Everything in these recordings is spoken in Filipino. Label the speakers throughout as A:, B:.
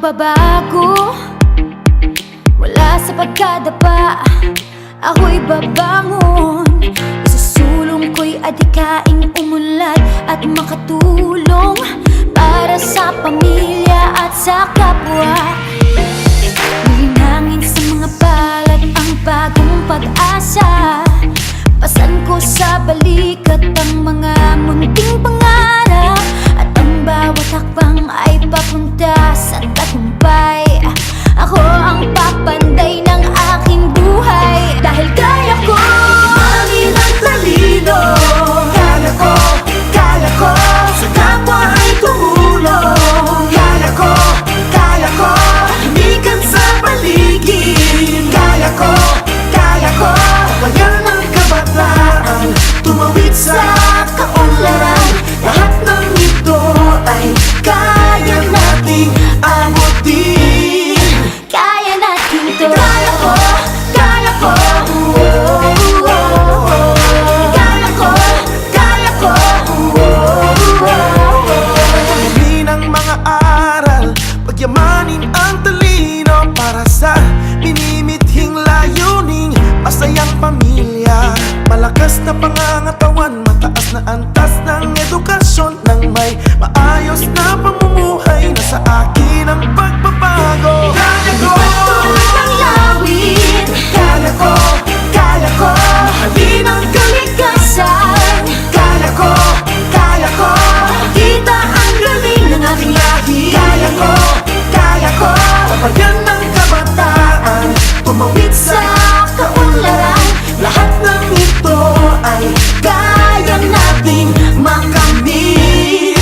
A: magbabago mula sa pagkadapa. Ako'y babangon, isusulong ko'y adikaing umunlad at makatulong para sa pamilya at sa kapwa. Linangin sa mga palad ang bagong pag-asa. Pasan ko sa balikat ang mga munting pangarap, at ang bawat hakbang ay papunta sa tagumpay. Ako ang papanday ng aking buhay, dahil kaya ko
B: Mangin ang talino. Kaya ko sa kapwa ay tumulong. Kaya ko lumikan sa paligid. Kaya ko kabayan ng kabataan, tumawid sa kaunlaran. Lahat ng ito ay kaya nating abutin.
A: kaya natin to.
B: Kaya ko Pagpili ng mga aral, pagyamanin ang talino para sa minimithing layuning masayang pamilya. Malakas na pangangatawan, mataas na antas ng edukasyon, nang may maayos na pamumuhay na sa akin ang pagbabago. Kaya ko
A: Ang lawin,
B: Kaya ko mahalin ang kalikasan. Kaya ko kita ang galing ng aking lahi. Kaya ko kabayan ng kabataan, tumawid sa kaunlaran. Lahat ng ito ay kaya nating makamit.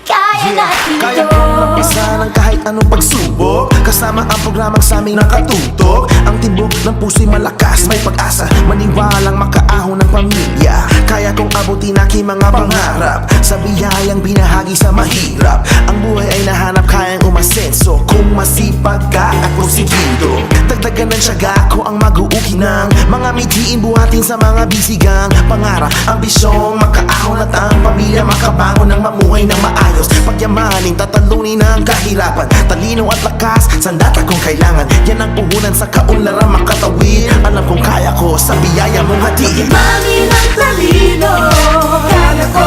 A: kaya natin
B: Kaya
A: to.
B: kong mapisan ang kahit anong pagsubok, kasama ang programang sa aming nakatutok. Ang timbok ng puso'y malakas, may pag-asa, maniwalang makaahon ng pamilya. Kaya kong abutin aking mga pangarap, sa biyayang binahagi sa mahirap. Ang buhay ay nahanap, kayang umasenso kung masipag ka at porsigido. Dagdagan ng tiyaga ko ang mag-uuki ng mga mitiin, buhatin sa mga bisigang pangarap. Ambisyong makaahon at ang pamilya makabangon ng mamuhay ng maayos. Pagyamanin, tatalunin ang kahirapan, talino at lakas, sandat akong kailangan. Yan ang puhunan sa kaunlaran makatawid. Alam kong kaya ko sa biyaya mong hatid. Mangin ang talino. Kaya ko